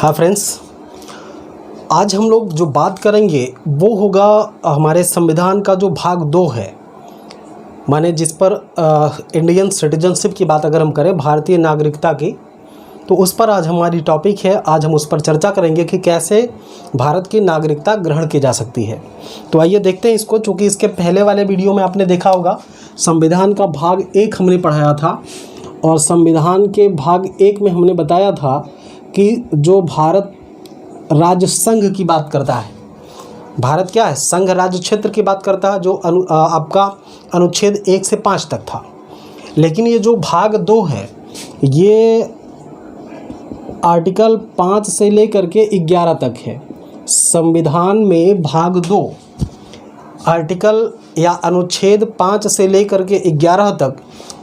हाँ फ्रेंड्स, आज हम लोग जो बात करेंगे वो होगा हमारे संविधान का जो भाग 2 है, माने जिस पर इंडियन सिटीजनशिप की बात अगर हम करें, भारतीय नागरिकता की, तो उस पर आज हमारी टॉपिक है। आज हम उस पर चर्चा करेंगे कि कैसे भारत की नागरिकता ग्रहण की जा सकती है। तो आइए देखते हैं इसको। चूँकि इसके पहले वाले वीडियो में आपने देखा होगा संविधान का भाग 1 हमने पढ़ाया था, और संविधान के भाग 1 में हमने बताया था कि जो भारत राज्य संघ की बात करता है, भारत क्या है, संघ राज्य क्षेत्र की बात करता है, जो आपका अनुच्छेद 1 से 5 तक था। लेकिन ये जो भाग 2 है, ये आर्टिकल 5 से लेकर के 11 तक है। संविधान में भाग 2 आर्टिकल या अनुच्छेद 5 से लेकर के 11 तक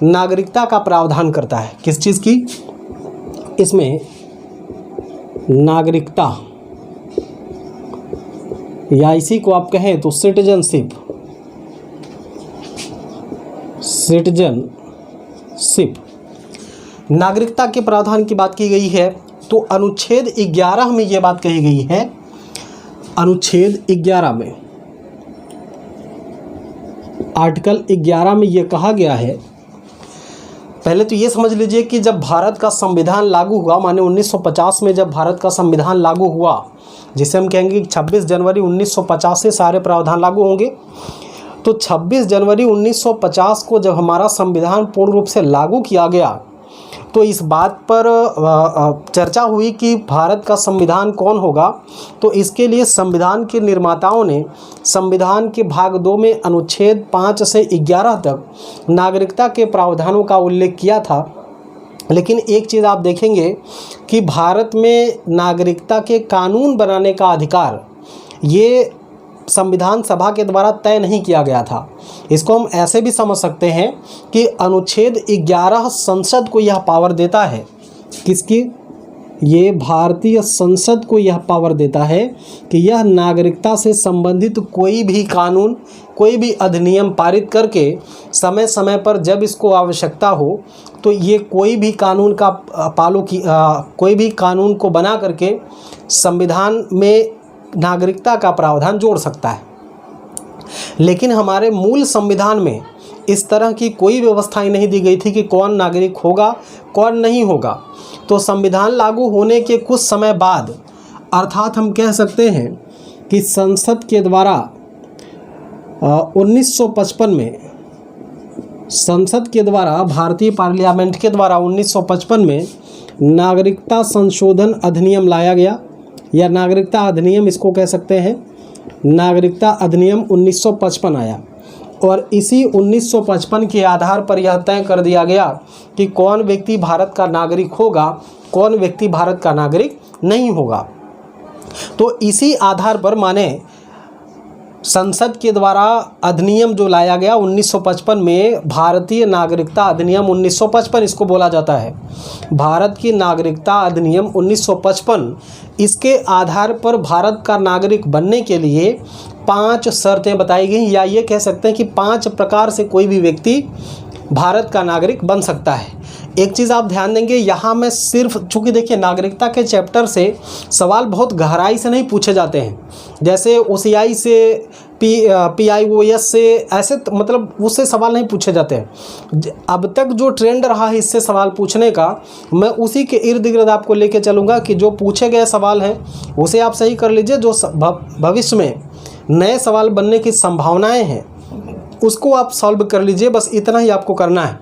नागरिकता का प्रावधान करता है। किस चीज़ की? इसमें नागरिकता, या इसी को आप कहें तो सिटीजनशिप नागरिकता के प्रावधान की बात की गई है। तो अनुच्छेद 11 में ये बात कही गई है। अनुच्छेद 11 में, आर्टिकल 11 में ये कहा गया है, पहले तो ये समझ लीजिए कि जब भारत का संविधान लागू हुआ, माने 1950 में जब भारत का संविधान लागू हुआ, जिसे हम कहेंगे 26 जनवरी 1950 से सारे प्रावधान लागू होंगे। तो 26 जनवरी 1950 को जब हमारा संविधान पूर्ण रूप से लागू किया गया, तो इस बात पर चर्चा हुई कि भारत का संविधान कौन होगा। तो इसके लिए संविधान के निर्माताओं ने संविधान के भाग 2 में अनुच्छेद 5 से 11 तक नागरिकता के प्रावधानों का उल्लेख किया था। लेकिन एक चीज़ आप देखेंगे कि भारत में नागरिकता के कानून बनाने का अधिकार ये संविधान सभा के द्वारा तय नहीं किया गया था। इसको हम ऐसे भी समझ सकते हैं कि अनुच्छेद 11 संसद को यह पावर देता है। किसकी? ये भारतीय संसद को यह पावर देता है कि यह नागरिकता से संबंधित कोई भी कानून, कोई भी अधिनियम पारित करके समय समय पर जब इसको आवश्यकता हो, तो ये कोई भी कानून का कोई भी कानून को बना करके संविधान में नागरिकता का प्रावधान जोड़ सकता है। लेकिन हमारे मूल संविधान में इस तरह की कोई व्यवस्था ही नहीं दी गई थी कि कौन नागरिक होगा, कौन नहीं होगा। तो संविधान लागू होने के कुछ समय बाद, अर्थात हम कह सकते हैं कि संसद के द्वारा 1955 में, संसद के द्वारा, भारतीय पार्लियामेंट के द्वारा 1955 में नागरिकता संशोधन अधिनियम लाया गया, या नागरिकता अधिनियम इसको कह सकते हैं। नागरिकता अधिनियम 1955 आया, और इसी 1955 के आधार पर यह तय कर दिया गया कि कौन व्यक्ति भारत का नागरिक होगा, कौन व्यक्ति भारत का नागरिक नहीं होगा। तो इसी आधार पर, माने संसद के द्वारा अधिनियम जो लाया गया 1955 में, भारतीय नागरिकता अधिनियम 1955 इसको बोला जाता है। भारत की नागरिकता अधिनियम 1955, इसके आधार पर भारत का नागरिक बनने के लिए 5 शर्तें बताई गई, या ये कह सकते हैं कि 5 प्रकार से कोई भी व्यक्ति भारत का नागरिक बन सकता है। एक चीज़ आप ध्यान देंगे, यहाँ मैं सिर्फ, चूँकि देखिए नागरिकता के चैप्टर से सवाल बहुत गहराई से नहीं पूछे जाते हैं, जैसे OCI से, PIOS से, ऐसे मतलब उससे सवाल नहीं पूछे जाते हैं। अब तक जो ट्रेंड रहा है इससे सवाल पूछने का, मैं उसी के इर्द गिर्द आपको लेके चलूँगा कि जो पूछे गए सवाल हैं उसे आप सही कर लीजिए, जो भविष्य में नए सवाल बनने की संभावनाएँ हैं उसको आप सॉल्व कर लीजिए। बस इतना ही आपको करना है।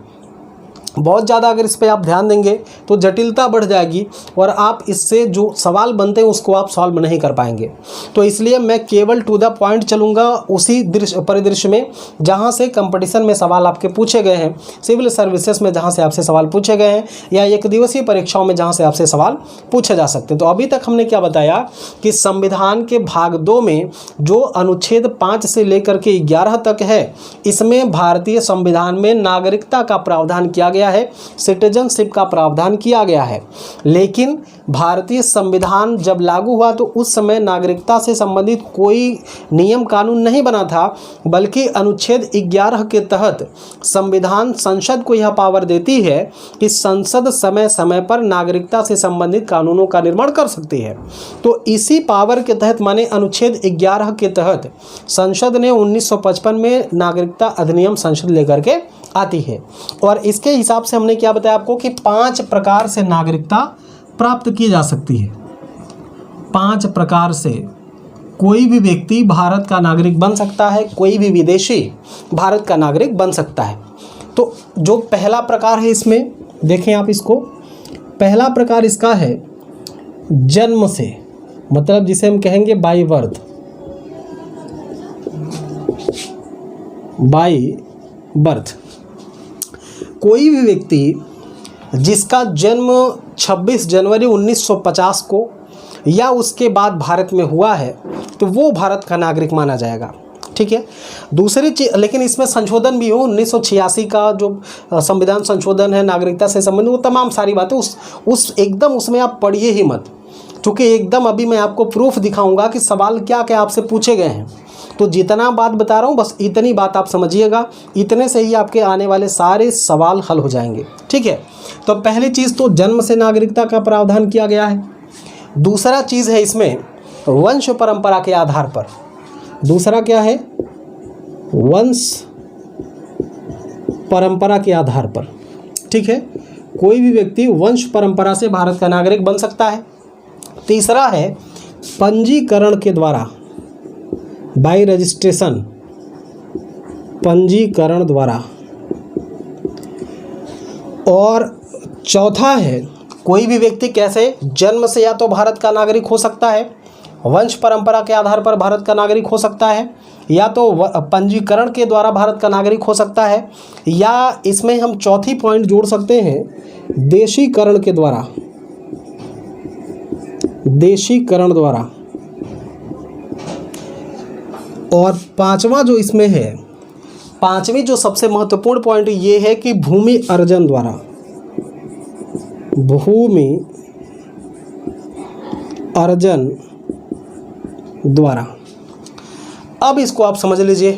बहुत ज़्यादा अगर इस पे आप ध्यान देंगे तो जटिलता बढ़ जाएगी, और आप इससे जो सवाल बनते हैं उसको आप सॉल्व नहीं कर पाएंगे। तो इसलिए मैं केवल टू द पॉइंट चलूँगा, उसी परिदृश्य में जहाँ से कंपटीशन में सवाल आपके पूछे गए हैं, सिविल सर्विसेज में जहाँ से आपसे सवाल पूछे गए हैं, या एक दिवसीय परीक्षाओं में जहाँ से आपसे सवाल पूछे जा सकते हैं। तो अभी तक हमने क्या बताया कि संविधान के भाग 2 में जो अनुच्छेद 5 से लेकर के 11 तक है, इसमें भारतीय संविधान में नागरिकता का प्रावधान किया गया गया है, सिटीजनशिप का प्रावधान किया गया है। लेकिन भारतीय संविधान जब लागू हुआ तो उस समय नागरिकता से संबंधित कोई नियम कानून नहीं बना था, बल्कि अनुच्छेद 11 के तहत संविधान संसद को यह पावर देती है कि संसद समय समय पर नागरिकता से संबंधित कानूनों का निर्माण कर सकती है। तो इसी पावर के तहत माने अनुच्छेद 11 के तहत संसद ने 1955 में नागरिकता अधिनियम संसद लेकर के आती है। और इसके हिसाब से हमने क्या बताया आपको कि 5 प्रकार से नागरिकता प्राप्त की जा सकती है। 5 प्रकार से कोई भी व्यक्ति भारत का नागरिक बन सकता है, कोई भी विदेशी भारत का नागरिक बन सकता है। तो जो पहला प्रकार है इसमें देखें आप इसको, पहला प्रकार इसका है जन्म से, मतलब जिसे हम कहेंगे बाय बर्थ, बाय बर्थ। कोई भी व्यक्ति जिसका जन्म 26 जनवरी 1950 को या उसके बाद भारत में हुआ है तो वो भारत का नागरिक माना जाएगा। ठीक है। दूसरी चीज, लेकिन इसमें संशोधन भी हो, 1986 का जो संविधान संशोधन है नागरिकता से संबंधित, वो तमाम सारी बातें उस एकदम उसमें आप पढ़िए ही मत, क्योंकि एकदम अभी मैं आपको प्रूफ दिखाऊंगा कि सवाल क्या क्या आपसे पूछे गए हैं। तो जितना बात बता रहा हूँ बस इतनी बात आप समझिएगा, इतने से ही आपके आने वाले सारे सवाल हल हो जाएंगे। ठीक है। तो पहली चीज़ तो जन्म से नागरिकता का प्रावधान किया गया है। दूसरा चीज़ है इसमें वंश परंपरा के आधार पर। दूसरा क्या है? वंश परंपरा के आधार पर। ठीक है। कोई भी व्यक्ति वंश परंपरा से भारत का नागरिक बन सकता है। तीसरा है पंजीकरण के द्वारा, बाय रजिस्ट्रेशन, पंजीकरण द्वारा। और चौथा है कोई भी व्यक्ति कैसे जन्म से या तो भारत का नागरिक हो सकता है, वंश परंपरा के आधार पर भारत का नागरिक हो सकता है, या तो पंजीकरण के द्वारा भारत का नागरिक हो सकता है, या इसमें हम चौथी पॉइंट जोड़ सकते हैं देशीकरण के द्वारा, देशीकरण द्वारा। और पांचवा जो इसमें है, पांचवी जो सबसे महत्वपूर्ण पॉइंट ये है कि भूमि अर्जन द्वारा, भूमि अर्जन द्वारा। अब इसको आप समझ लीजिए।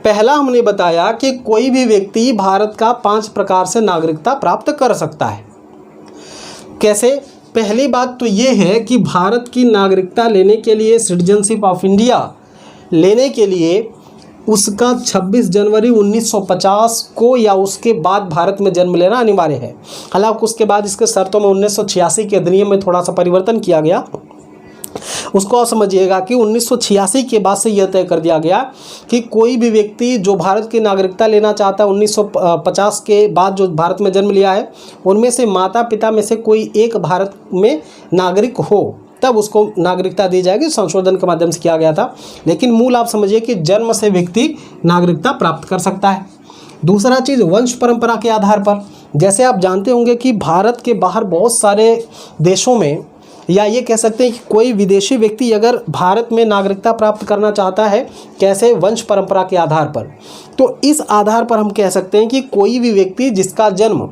पहला हमने बताया कि कोई भी व्यक्ति भारत का 5 प्रकार से नागरिकता प्राप्त कर सकता है। कैसे? पहली बात तो ये है कि भारत की नागरिकता लेने के लिए, सिटीजनशिप ऑफ इंडिया लेने के लिए उसका 26 जनवरी 1950 को या उसके बाद भारत में जन्म लेना अनिवार्य है। हालांकि उसके बाद इसके शर्तों में 1986 के अधिनियम में थोड़ा सा परिवर्तन किया गया। उसको आप समझिएगा कि 1986 के बाद से यह तय कर दिया गया कि कोई भी व्यक्ति जो भारत की नागरिकता लेना चाहता है 1950 के बाद जो भारत में जन्म लिया है, उनमें से माता पिता में से कोई एक भारत में नागरिक हो तब उसको नागरिकता दी जाएगी। संशोधन के माध्यम से किया गया था, लेकिन मूल आप समझिए कि जन्म से व्यक्ति नागरिकता प्राप्त कर सकता है। दूसरा चीज़ वंश परंपरा के आधार पर। जैसे आप जानते होंगे कि भारत के बाहर बहुत सारे देशों में, या ये कह सकते हैं कि कोई विदेशी व्यक्ति अगर भारत में नागरिकता प्राप्त करना चाहता है, कैसे? वंश परंपरा के आधार पर। तो इस आधार पर हम कह सकते हैं कि कोई भी व्यक्ति जिसका जन्म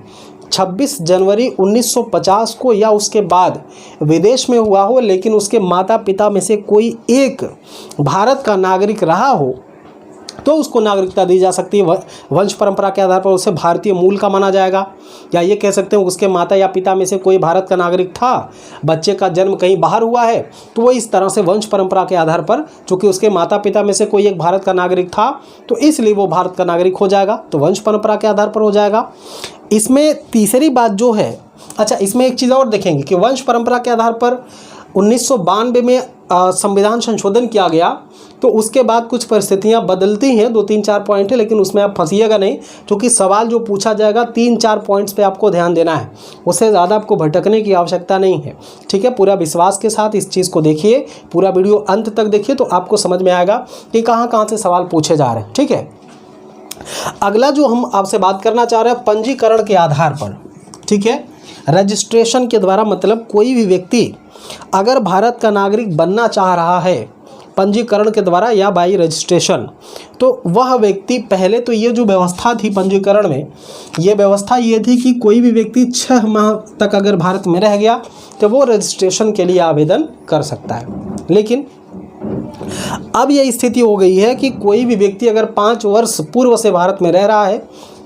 26 जनवरी 1950 को या उसके बाद विदेश में हुआ हो, लेकिन उसके माता पिता में से कोई एक भारत का नागरिक रहा हो, तो उसको नागरिकता दी जा सकती है। वंश परंपरा के आधार पर उसे भारतीय मूल का माना जाएगा। या ये कह सकते हैं उसके माता या पिता में से कोई भारत का नागरिक था, बच्चे का जन्म कहीं बाहर हुआ है, तो वो इस तरह से वंश परंपरा के आधार पर, चूँकि उसके माता पिता में से कोई एक भारत का नागरिक था तो इसलिए वो भारत का नागरिक हो जाएगा, तो वंश परंपरा के आधार पर हो जाएगा। इसमें तीसरी बात जो है, अच्छा इसमें एक चीज़ और देखेंगे कि वंश परंपरा के आधार पर 1992 में संविधान संशोधन किया गया, तो उसके बाद कुछ परिस्थितियां बदलती हैं। 2-3-4 पॉइंट है, लेकिन उसमें आप फंसिएगा नहीं, क्योंकि सवाल जो पूछा जाएगा 3-4 पॉइंट्स पे आपको ध्यान देना है, उससे ज़्यादा आपको भटकने की आवश्यकता नहीं है। ठीक है। पूरा विश्वास के साथ इस चीज़ को देखिए, पूरा वीडियो अंत तक देखिए, तो आपको समझ में आएगा कि कहाँ कहाँ से सवाल पूछे जा रहे हैं। ठीक है। अगला जो हम आपसे बात करना चाह रहे हैं पंजीकरण के आधार पर। ठीक है। रजिस्ट्रेशन के द्वारा, मतलब कोई भी व्यक्ति अगर भारत का नागरिक बनना चाह रहा है पंजीकरण के द्वारा या बाई रजिस्ट्रेशन, तो वह व्यक्ति, पहले तो ये जो व्यवस्था थी पंजीकरण में, ये व्यवस्था ये थी कि कोई भी व्यक्ति 6 माह तक अगर भारत में रह गया तो वो रजिस्ट्रेशन के लिए आवेदन कर सकता है। लेकिन अब यह स्थिति हो गई है कि कोई भी व्यक्ति अगर 5 वर्ष पूर्व से भारत में रह रहा है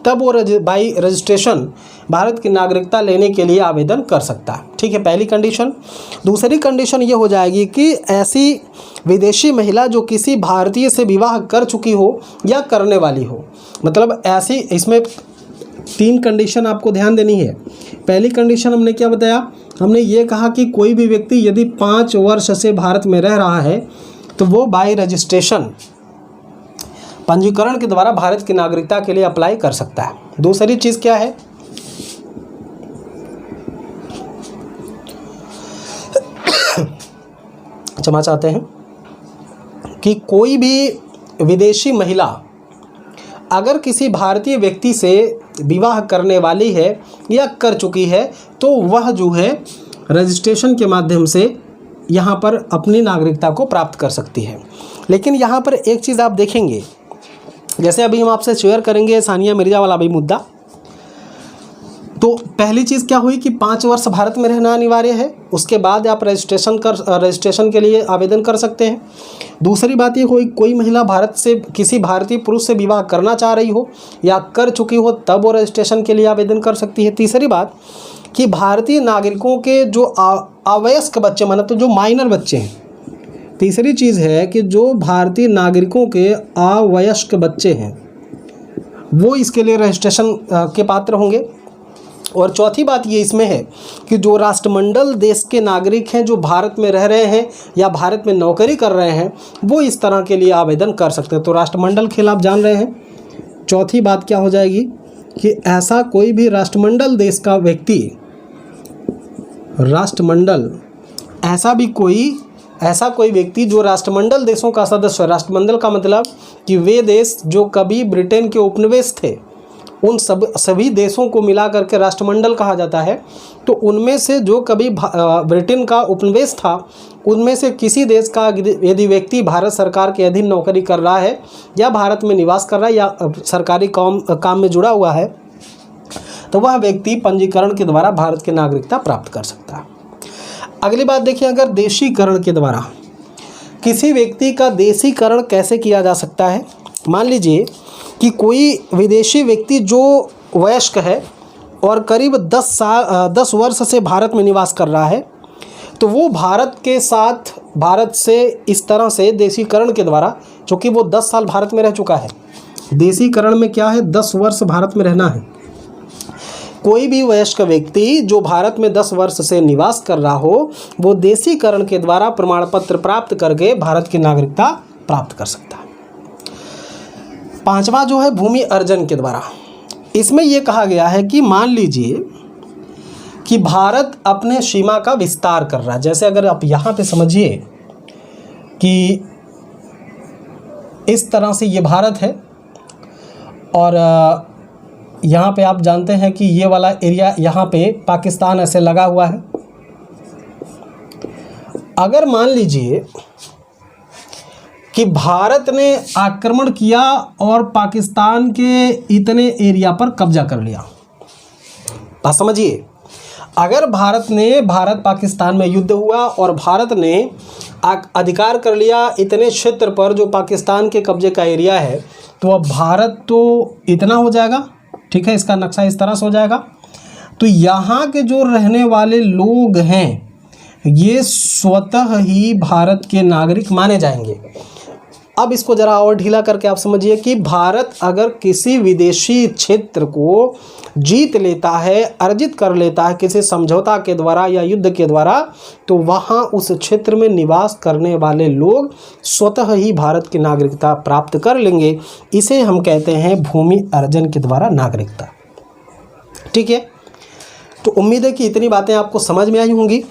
तब वो बाई रजिस्ट्रेशन भारत की नागरिकता लेने के लिए आवेदन कर सकता है। ठीक है, पहली कंडीशन। दूसरी कंडीशन ये हो जाएगी कि ऐसी विदेशी महिला जो किसी भारतीय से विवाह कर चुकी हो या करने वाली हो, मतलब ऐसी, इसमें 3 कंडीशन आपको ध्यान देनी है। पहली कंडीशन हमने क्या बताया, हमने ये कहा कि कोई भी व्यक्ति यदि 5 वर्ष से भारत में रह रहा है तो वो बाई रजिस्ट्रेशन पंजीकरण के द्वारा भारत की नागरिकता के लिए अप्लाई कर सकता है। दूसरी चीज़ क्या है, क्षमा चाहते हैं, कि कोई भी विदेशी महिला अगर किसी भारतीय व्यक्ति से विवाह करने वाली है या कर चुकी है तो वह जो है रजिस्ट्रेशन के माध्यम से यहाँ पर अपनी नागरिकता को प्राप्त कर सकती है। लेकिन यहाँ पर एक चीज़ आप देखेंगे, जैसे अभी हम आपसे शेयर करेंगे सानिया मिर्ज़ा वाला भी मुद्दा, तो पहली चीज़ क्या हुई कि 5 वर्ष भारत में रहना अनिवार्य है, उसके बाद आप रजिस्ट्रेशन के लिए आवेदन कर सकते हैं। दूसरी बात ये हुई, कोई महिला भारत से किसी भारतीय पुरुष से विवाह करना चाह रही हो या कर चुकी हो तब वो रजिस्ट्रेशन के लिए आवेदन कर सकती है। तीसरी बात कि भारतीय नागरिकों के जो अवयस्क बच्चे, मतलब तो जो माइनर बच्चे हैं, तीसरी चीज़ है कि जो भारतीय नागरिकों के अवयस्क बच्चे हैं वो इसके लिए रजिस्ट्रेशन के पात्र होंगे। और चौथी बात ये इसमें है कि जो राष्ट्रमंडल देश के नागरिक हैं जो भारत में रह रहे हैं या भारत में नौकरी कर रहे हैं वो इस तरह के लिए आवेदन कर सकते हैं। तो राष्ट्रमंडल खेल आप जान रहे हैं। चौथी बात क्या हो जाएगी कि ऐसा कोई भी राष्ट्रमंडल देश का व्यक्ति, राष्ट्रमंडल, ऐसा कोई व्यक्ति जो राष्ट्रमंडल देशों का सदस्य, राष्ट्रमंडल का मतलब कि वे देश जो कभी ब्रिटेन के उपनिवेश थे उन सभी देशों को मिला करके राष्ट्रमंडल कहा जाता है। तो उनमें से जो कभी ब्रिटेन का उपनिवेश था उनमें से किसी देश का यदि व्यक्ति भारत सरकार के अधीन नौकरी कर रहा है या भारत में निवास कर रहा है या सरकारी काम में जुड़ा हुआ है तो वह व्यक्ति पंजीकरण के द्वारा भारत की नागरिकता प्राप्त कर सकता है। अगली बात देखिए, अगर देशीकरण के द्वारा किसी व्यक्ति का देशीकरण कैसे किया जा सकता है। मान लीजिए कि कोई विदेशी व्यक्ति जो वयस्क है और करीब 10 वर्ष से भारत में निवास कर रहा है तो वो भारत से इस तरह से देशीकरण के द्वारा, चूँकि वो 10 साल भारत में रह चुका है, देशीकरण में क्या है 10 वर्ष भारत में रहना है। कोई भी वयस्क व्यक्ति जो भारत में 10 वर्ष से निवास कर रहा हो वो देशीकरण के द्वारा प्रमाण पत्र प्राप्त करके भारत की नागरिकता प्राप्त कर सकता है। 5वां जो है भूमि अर्जन के द्वारा, इसमें यह कहा गया है कि मान लीजिए कि भारत अपने सीमा का विस्तार कर रहा है। जैसे अगर आप यहाँ पे समझिए कि इस तरह से ये भारत है और यहाँ पे आप जानते हैं कि ये वाला एरिया यहाँ पे पाकिस्तान ऐसे लगा हुआ है। अगर मान लीजिए कि भारत ने आक्रमण किया और पाकिस्तान के इतने एरिया पर कब्जा कर लिया, बात समझिए, अगर भारत पाकिस्तान में युद्ध हुआ और भारत ने अधिकार कर लिया इतने क्षेत्र पर जो पाकिस्तान के कब्जे का एरिया है, तो अब भारत तो इतना हो जाएगा, ठीक है, इसका नक्शा इस तरह से हो जाएगा। तो यहाँ के जो रहने वाले लोग हैं ये स्वतः ही भारत के नागरिक माने जाएंगे। अब इसको ज़रा और ढीला करके आप समझिए कि भारत अगर किसी विदेशी क्षेत्र को जीत लेता है, अर्जित कर लेता है किसी समझौता के द्वारा या युद्ध के द्वारा, तो वहाँ उस क्षेत्र में निवास करने वाले लोग स्वतः ही भारत की नागरिकता प्राप्त कर लेंगे। इसे हम कहते हैं भूमि अर्जन के द्वारा नागरिकता। ठीक है, तो उम्मीद है कि इतनी बातें आपको समझ में आई होंगी।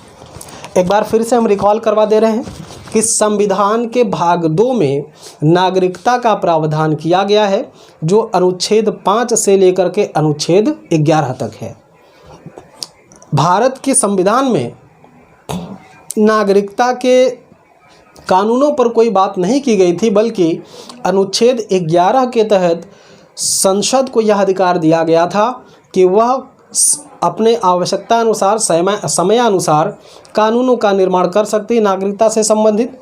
एक बार फिर से हम रिकॉल करवा दे रहे हैं कि संविधान के भाग 2 में नागरिकता का प्रावधान किया गया है जो अनुच्छेद 5 से लेकर के अनुच्छेद 11 तक है। भारत के संविधान में नागरिकता के कानूनों पर कोई बात नहीं की गई थी, बल्कि अनुच्छेद 11 के तहत संसद को यह अधिकार दिया गया था कि वह अपने आवश्यकता अनुसार समयानुसार कानूनों का निर्माण कर सकती है नागरिकता से संबंधित।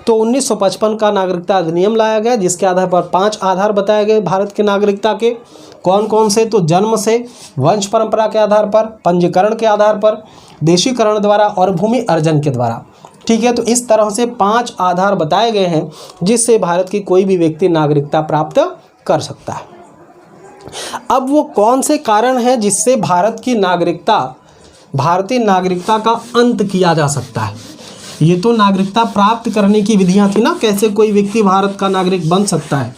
तो 1955 का नागरिकता अधिनियम लाया गया, जिसके आधार पर 5 आधार बताए गए भारत की नागरिकता के। कौन कौन से? तो जन्म से, वंश परंपरा के आधार पर, पंजीकरण के आधार पर, देशीकरण द्वारा और भूमि अर्जन के द्वारा। ठीक है, तो इस तरह से 5 आधार बताए गए हैं जिससे भारत की कोई भी व्यक्ति नागरिकता प्राप्त कर सकता है। अब वो कौन से कारण हैं जिससे भारतीय नागरिकता का अंत किया जा सकता है? ये तो नागरिकता प्राप्त करने की विधियां थी ना, कैसे कोई व्यक्ति भारत का नागरिक बन सकता है।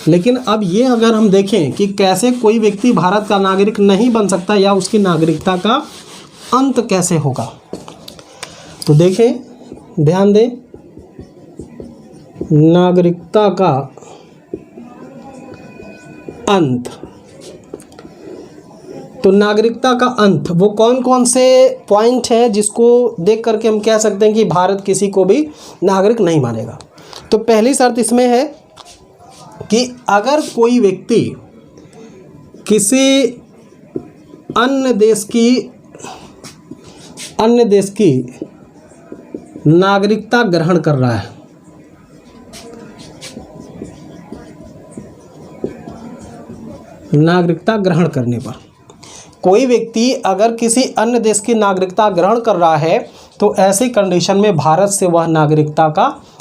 लेकिन अब ये अगर हम देखें कि कैसे कोई व्यक्ति भारत का नागरिक नहीं बन सकता या उसकी नागरिकता का अंत कैसे होगा, तो देखें, ध्यान दें, नागरिकता का अंत। तो नागरिकता का अंत वो कौन कौन से पॉइंट है जिसको देख करके हम कह सकते हैं कि भारत किसी को भी नागरिक नहीं मानेगा। तो पहली शर्त इसमें है कि अगर कोई व्यक्ति किसी अन्य देश की नागरिकता ग्रहण कर रहा है, नागरिकता ग्रहण करने पर कोई व्यक्ति अगर किसी अन्य देश की नागरिकता ग्रहण कर रहा है तो ऐसी कंडीशन में भारत से वह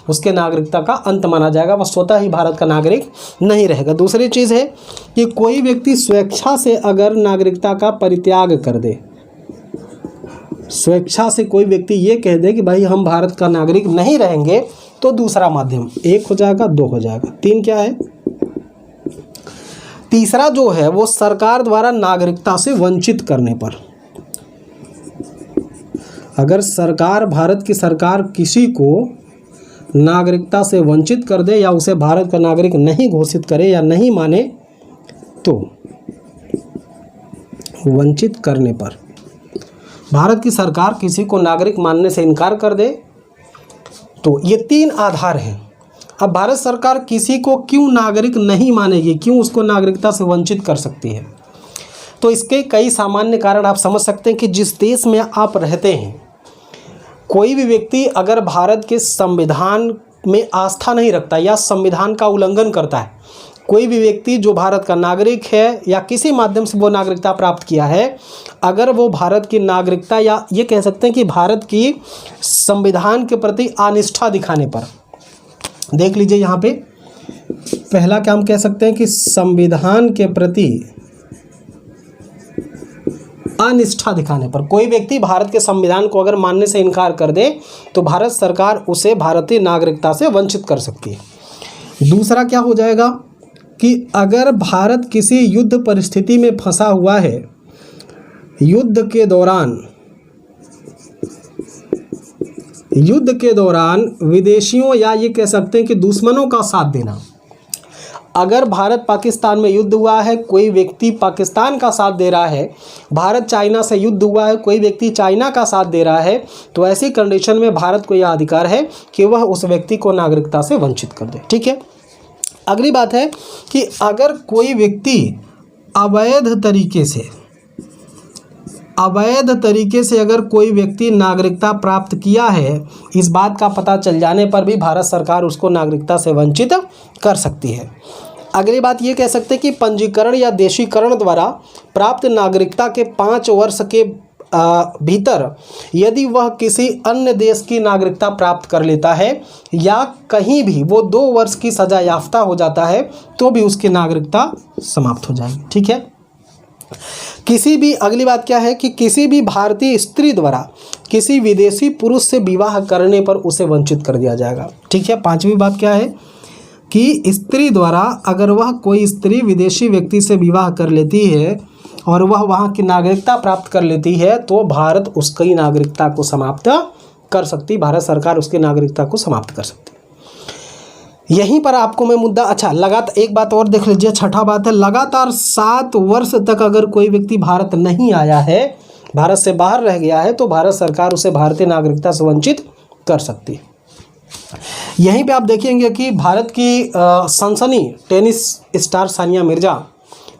उसके नागरिकता का अंत माना जाएगा, वह स्वतः ही भारत का नागरिक नहीं रहेगा। दूसरी चीज़ है कि कोई व्यक्ति स्वेच्छा से अगर नागरिकता का परित्याग कर दे, स्वेच्छा से कोई व्यक्ति ये कह दे कि भाई हम भारत का नागरिक नहीं रहेंगे, तो दूसरा माध्यम 1 हो जाएगा, 2 हो जाएगा, 3 क्या है? तीसरा जो है वो सरकार द्वारा नागरिकता से वंचित करने पर। अगर भारत की सरकार किसी को नागरिकता से वंचित कर दे या उसे भारत का नागरिक नहीं घोषित करे या नहीं माने, तो वंचित करने पर भारत की सरकार किसी को नागरिक मानने से इनकार कर दे, तो ये 3 आधार हैं। अब भारत सरकार किसी को क्यों नागरिक नहीं मानेगी, क्यों उसको नागरिकता से वंचित कर सकती है? तो इसके कई सामान्य कारण आप समझ सकते हैं कि जिस देश में आप रहते हैं, कोई भी व्यक्ति अगर भारत के संविधान में आस्था नहीं रखता या संविधान का उल्लंघन करता है, कोई भी व्यक्ति जो भारत का नागरिक है या किसी माध्यम से वो नागरिकता प्राप्त किया है, अगर वो भारत की नागरिकता या ये कह सकते हैं कि भारत की संविधान के प्रति अनिष्ठा दिखाने पर, देख लीजिए यहाँ पे पहला क्या हम कह सकते हैं कि संविधान के प्रति अनिष्ठा दिखाने पर कोई व्यक्ति भारत के संविधान को अगर मानने से इनकार कर दे तो भारत सरकार उसे भारतीय नागरिकता से वंचित कर सकती है। दूसरा क्या हो जाएगा कि अगर भारत किसी युद्ध परिस्थिति में फंसा हुआ है, युद्ध के दौरान विदेशियों या ये कह सकते हैं कि दुश्मनों का साथ देना। अगर भारत पाकिस्तान में युद्ध हुआ है, कोई व्यक्ति पाकिस्तान का साथ दे रहा है, भारत चाइना से युद्ध हुआ है, कोई व्यक्ति चाइना का साथ दे रहा है, तो ऐसी कंडीशन में भारत को यह अधिकार है कि वह उस व्यक्ति को नागरिकता से वंचित कर दे। ठीक है, अगली बात है कि अगर कोई व्यक्ति अवैध तरीके से अगर कोई व्यक्ति नागरिकता प्राप्त किया है, इस बात का पता चल जाने पर भी भारत सरकार उसको नागरिकता से वंचित कर सकती है। अगली बात ये कह सकते हैं कि पंजीकरण या देशीकरण द्वारा प्राप्त नागरिकता के 5 वर्ष के भीतर यदि वह किसी अन्य देश की नागरिकता प्राप्त कर लेता है या कहीं भी वो 2 वर्ष की सजा याफ्ता हो जाता है, तो भी उसकी नागरिकता समाप्त हो जाएगी। ठीक है, अगली बात क्या है कि किसी भी भारतीय स्त्री द्वारा किसी विदेशी पुरुष से विवाह करने पर उसे वंचित कर दिया जाएगा। ठीक है, 5वीं बात क्या है कि स्त्री द्वारा अगर वह कोई स्त्री विदेशी व्यक्ति से विवाह कर लेती है और वह वहाँ की नागरिकता प्राप्त कर लेती है, तो भारत उसकी नागरिकता को समाप्त कर सकती, भारत सरकार उसकी नागरिकता को समाप्त कर सकती। यहीं पर आपको मैं लगातार एक बात और देख लीजिए, 6ठा बात है, लगातार 7 वर्ष तक अगर कोई व्यक्ति भारत नहीं आया है, भारत से बाहर रह गया है, तो भारत सरकार उसे भारतीय नागरिकता से वंचित कर सकती है। यहीं पे आप देखेंगे कि भारत की सनसनी टेनिस स्टार सानिया मिर्ज़ा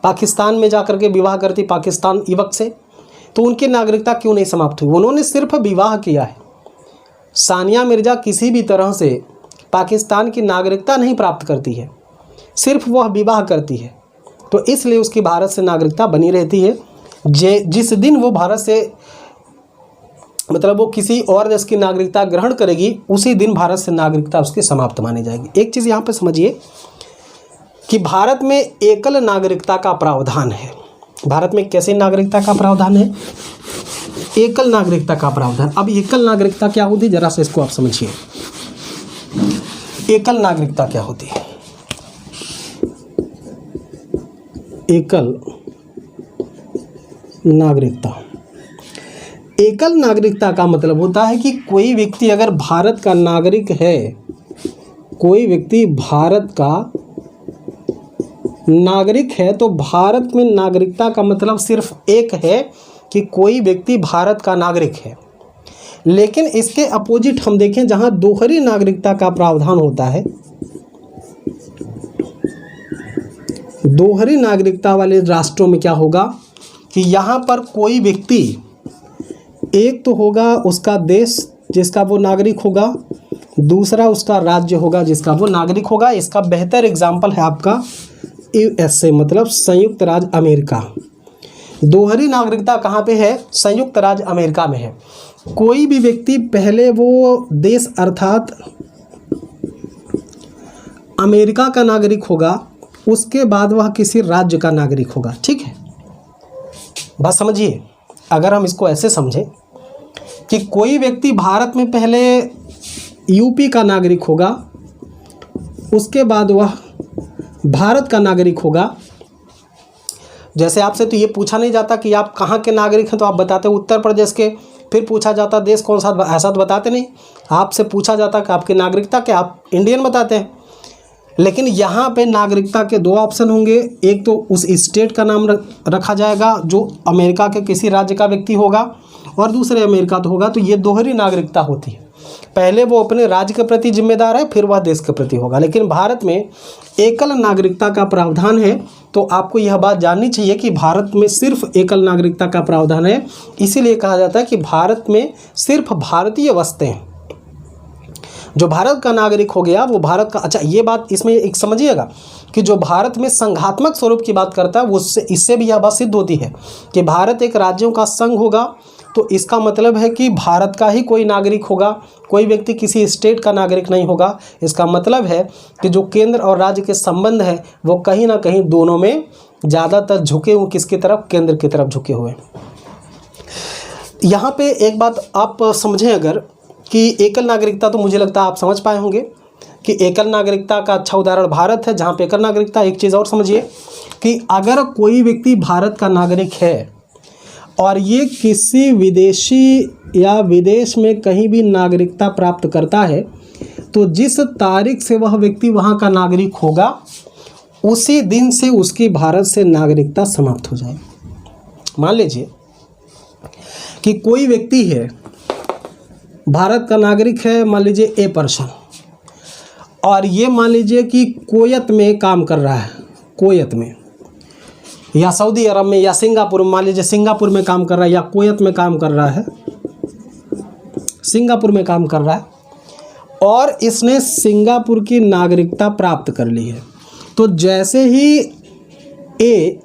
पाकिस्तान में जाकर के विवाह करती पाकिस्तान युवक से, तो उनकी नागरिकता क्यों नहीं समाप्त हुई? उन्होंने सिर्फ विवाह किया है। सानिया मिर्ज़ा किसी भी तरह से पाकिस्तान की नागरिकता नहीं प्राप्त करती है, सिर्फ वह विवाह करती है, तो इसलिए उसकी भारत से नागरिकता बनी रहती है। जिस दिन वो भारत से मतलब वो किसी और देश की नागरिकता ग्रहण करेगी, उसी दिन भारत से नागरिकता उसकी समाप्त मानी जाएगी। एक चीज़ यहाँ पे समझिए कि भारत में एकल नागरिकता का प्रावधान है। भारत में कैसे नागरिकता का प्रावधान है? एकल नागरिकता का प्रावधान। अब एकल नागरिकता क्या होती है, जरा से इसको आप समझिए। एकल नागरिकता क्या होती है? एकल नागरिकता, एकल नागरिकता का मतलब होता है कि कोई व्यक्ति अगर भारत का नागरिक है, कोई व्यक्ति भारत का नागरिक है, तो भारत में नागरिकता का मतलब सिर्फ एक है कि कोई व्यक्ति भारत का नागरिक है। लेकिन इसके अपोजिट हम देखें, जहां दोहरी नागरिकता का प्रावधान होता है, दोहरी नागरिकता वाले राष्ट्रों में क्या होगा कि यहाँ पर कोई व्यक्ति, एक तो होगा उसका देश जिसका वो नागरिक होगा, दूसरा उसका राज्य होगा जिसका वो नागरिक होगा। इसका बेहतर एग्जाम्पल है आपका यूएसए, मतलब संयुक्त राज्य अमेरिका। दोहरी नागरिकता कहाँ पे है? संयुक्त राज्य अमेरिका में है। कोई भी व्यक्ति पहले वो देश अर्थात अमेरिका का नागरिक होगा, उसके बाद वह किसी राज्य का नागरिक होगा। ठीक है, बस समझिए। अगर हम इसको ऐसे समझें कि कोई व्यक्ति भारत में पहले यूपी का नागरिक होगा, उसके बाद वह भारत का नागरिक होगा। जैसे आपसे तो ये पूछा नहीं जाता कि आप कहाँ के नागरिक हैं, तो आप बताते उत्तर प्रदेश के। फिर पूछा जाता देश कौन सा, ऐसा तो बताते नहीं। आपसे पूछा जाता कि आपकी नागरिकता क्या, आप इंडियन बताते हैं। लेकिन यहाँ पे नागरिकता के दो ऑप्शन होंगे। एक तो उस स्टेट का नाम रखा जाएगा जो अमेरिका के किसी राज्य का व्यक्ति होगा, और दूसरे अमेरिका तो होगा। तो ये दोहरी नागरिकता होती है। पहले वो अपने राज्य के प्रति जिम्मेदार है, फिर वह देश के प्रति होगा। लेकिन भारत में एकल नागरिकता का प्रावधान है, तो आपको यह बात जाननी चाहिए कि भारत में सिर्फ एकल नागरिकता का प्रावधान है। इसीलिए कहा जाता है कि भारत में सिर्फ भारतीय बसते हैं। जो भारत का नागरिक हो गया वो भारत का, अच्छा ये बात इसमें एक समझिएगा कि जो भारत में संघात्मक स्वरूप की बात करता है, वो इससे भी यह बात सिद्ध होती है कि भारत एक राज्यों का संघ होगा। तो इसका मतलब है कि भारत का ही कोई नागरिक होगा, कोई व्यक्ति किसी स्टेट का नागरिक नहीं होगा। इसका मतलब है कि जो केंद्र और राज्य के संबंध है वो कहीं ना कहीं दोनों में ज़्यादातर झुके हुए, किसकी तरफ? केंद्र की तरफ झुके हुए। यहाँ पे एक बात आप समझें अगर कि एकल नागरिकता, तो मुझे लगता है आप समझ पाए होंगे कि एकल नागरिकता का अच्छा उदाहरण भारत है, जहाँ पे एकल नागरिकता। एक चीज़ और समझिए कि अगर कोई व्यक्ति भारत का नागरिक है और ये किसी विदेशी या विदेश में कहीं भी नागरिकता प्राप्त करता है, तो जिस तारीख से वह व्यक्ति वहाँ का नागरिक होगा, उसी दिन से उसकी भारत से नागरिकता समाप्त हो जाएगी। मान लीजिए कि कोई व्यक्ति है, भारत का नागरिक है, मान लीजिए ए पर्सन, और ये मान लीजिए कि कुवैत में काम कर रहा है, कुवैत में या सऊदी अरब में या सिंगापुर में, मान लीजिए सिंगापुर में काम कर रहा है या कुवैत में काम कर रहा है, सिंगापुर में काम कर रहा है, और इसने सिंगापुर की नागरिकता प्राप्त कर ली है। तो जैसे ही ए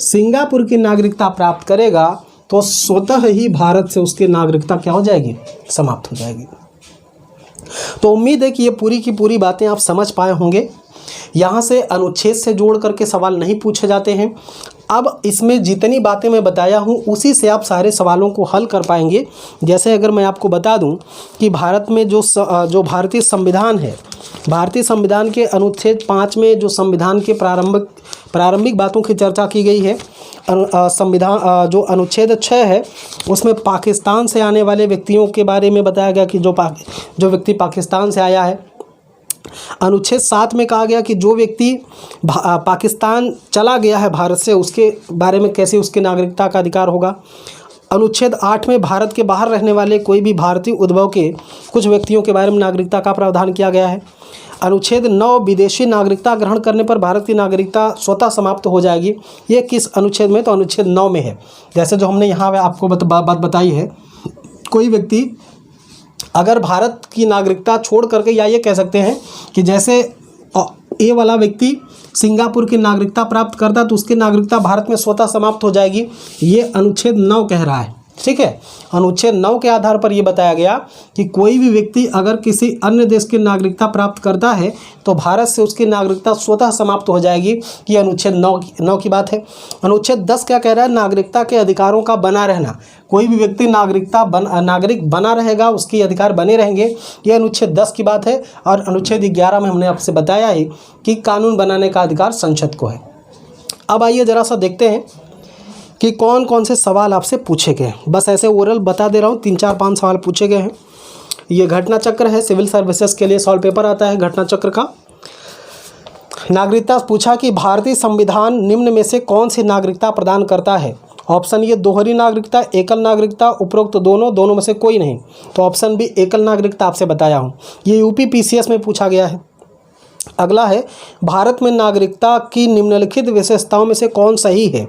सिंगापुर की नागरिकता प्राप्त करेगा, तो स्वतः ही भारत से उसकी नागरिकता क्या हो जाएगी? समाप्त हो जाएगी। तो उम्मीद है कि ये पूरी की पूरी बातें आप समझ पाए होंगे। यहाँ से अनुच्छेद से जोड़ करके सवाल नहीं पूछे जाते हैं। अब इसमें जितनी बातें मैं बताया हूँ उसी से आप सारे सवालों को हल कर पाएंगे। जैसे अगर मैं आपको बता दूँ कि भारत में जो भारतीय संविधान है, भारतीय संविधान के अनुच्छेद 5 में जो संविधान के प्रारंभिक बातों की चर्चा की गई है, संविधान जो अनुच्छेद 6 है उसमें पाकिस्तान से आने वाले व्यक्तियों के बारे में बताया गया कि जो व्यक्ति पाकिस्तान से आया है। अनुच्छेद 7 में कहा गया कि जो व्यक्ति पाकिस्तान चला गया है भारत से, उसके बारे में कैसे उसकी नागरिकता का अधिकार होगा। अनुच्छेद 8 में भारत के बाहर रहने वाले कोई भी भारतीय उद्भव के कुछ व्यक्तियों के बारे में नागरिकता का प्रावधान किया गया है। अनुच्छेद 9 विदेशी नागरिकता ग्रहण करने पर भारत की नागरिकता स्वतः समाप्त हो जाएगी। ये किस अनुच्छेद में? तो अनुच्छेद 9 में है। जैसे जो हमने यहाँ आपको बात बताई है, कोई व्यक्ति अगर भारत की नागरिकता छोड़ करके, या ये कह सकते हैं कि जैसे ये वाला व्यक्ति सिंगापुर की नागरिकता प्राप्त करता है तो उसकी नागरिकता भारत में स्वतः समाप्त हो जाएगी। ये अनुच्छेद 9 कह रहा है, ठीक है। अनुच्छेद 9 के आधार पर यह बताया गया कि कोई भी व्यक्ति अगर किसी अन्य देश की नागरिकता प्राप्त करता है तो भारत से उसकी नागरिकता स्वतः समाप्त हो जाएगी। ये अनुच्छेद 9 की बात है। अनुच्छेद 10 क्या कह रहा है? नागरिकता के अधिकारों का बना रहना। कोई भी व्यक्ति नागरिक बना रहेगा, उसके अधिकार बने रहेंगे। ये अनुच्छेद 10 की बात है। और अनुच्छेद 11 में हमने आपसे बताया है कि कानून बनाने का अधिकार संसद को है। अब आइए जरा सा देखते हैं कि कौन कौन से सवाल आपसे पूछे गए। बस ऐसे ओरल बता दे रहा हूँ, 3 4 5 सवाल पूछे गए हैं। ये घटना चक्र है, सिविल सर्विसेज के लिए सॉल्व पेपर आता है घटना चक्र का। नागरिकता पूछा कि भारतीय संविधान निम्न में से कौन सी नागरिकता प्रदान करता है? ऑप्शन ये दोहरी नागरिकता, एकल नागरिकता, उपरोक्त दोनों में से कोई नहीं। तो ऑप्शन बी एकल नागरिकता आपसे बताया हूँ। ये यूपी पीसीएस में पूछा गया है। अगला है, भारत में नागरिकता की निम्नलिखित विशेषताओं में से कौन सही है?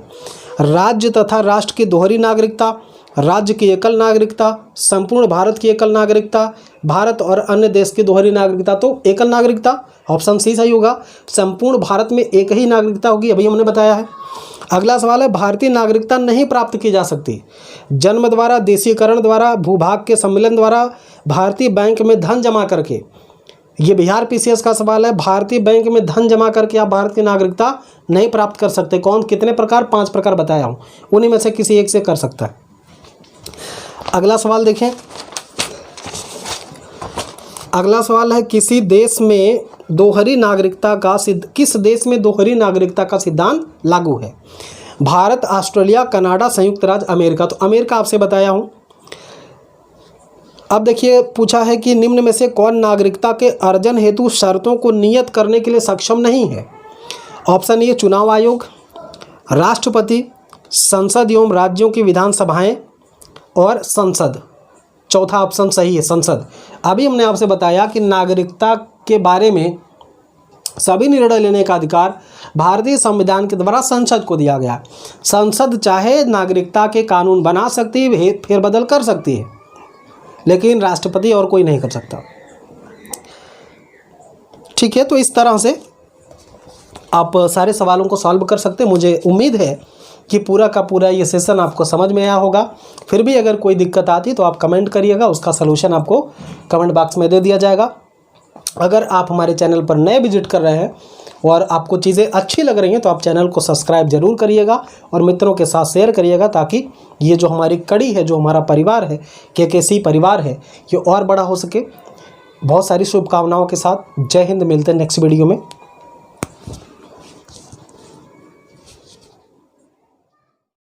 राज्य तथा राष्ट्र की दोहरी नागरिकता, राज्य की एकल नागरिकता, संपूर्ण भारत की एकल नागरिकता, भारत और अन्य देश की दोहरी नागरिकता। तो एकल नागरिकता ऑप्शन सी सही होगा। संपूर्ण भारत में एक ही नागरिकता होगी, अभी हमने बताया है। अगला सवाल है, भारतीय नागरिकता नहीं प्राप्त की जा सकती जन्म द्वारा, देशीकरण द्वारा, भूभाग के सम्मिलन द्वारा, भारतीय बैंक में धन जमा करके। ये बिहार पीसीएस का सवाल है। भारतीय बैंक में धन जमा करके आप भारत की नागरिकता नहीं प्राप्त कर सकते। कौन? कितने प्रकार? 5 प्रकार बताया हूँ, उन्हीं में से किसी एक से कर सकता है। अगला सवाल देखें। अगला सवाल है, किस देश में दोहरी नागरिकता का सिद्धांत लागू है? भारत, ऑस्ट्रेलिया, कनाडा, संयुक्त राज्य अमेरिका। तो अमेरिका आपसे बताया हूँ। अब देखिए, पूछा है कि निम्न में से कौन नागरिकता के अर्जन हेतु शर्तों को नियत करने के लिए सक्षम नहीं है? ऑप्शन ए चुनाव आयोग, राष्ट्रपति, संसद एवं राज्यों की विधानसभाएं और संसद। चौथा ऑप्शन सही है, संसद। अभी हमने आपसे बताया कि नागरिकता के बारे में सभी निर्णय लेने का अधिकार भारतीय संविधान के द्वारा संसद को दिया गया। संसद चाहे नागरिकता के कानून बना सकती है, फेरबदल कर सकती है, लेकिन राष्ट्रपति और कोई नहीं कर सकता। ठीक है, तो इस तरह से आप सारे सवालों को सॉल्व कर सकते हैं। मुझे उम्मीद है कि पूरा का पूरा ये सेशन आपको समझ में आया होगा। फिर भी अगर कोई दिक्कत आती तो आप कमेंट करिएगा, उसका सलूशन आपको कमेंट बॉक्स में दे दिया जाएगा। अगर आप हमारे चैनल पर नए विजिट कर रहे हैं और आपको चीज़ें अच्छी लग रही हैं तो आप चैनल को सब्सक्राइब जरूर करिएगा और मित्रों के साथ शेयर करिएगा, ताकि ये जो हमारी कड़ी है, जो हमारा परिवार है, केकेसी परिवार है, ये और बड़ा हो सके। बहुत सारी शुभकामनाओं के साथ जय हिंद। मिलते हैं नेक्स्ट वीडियो में।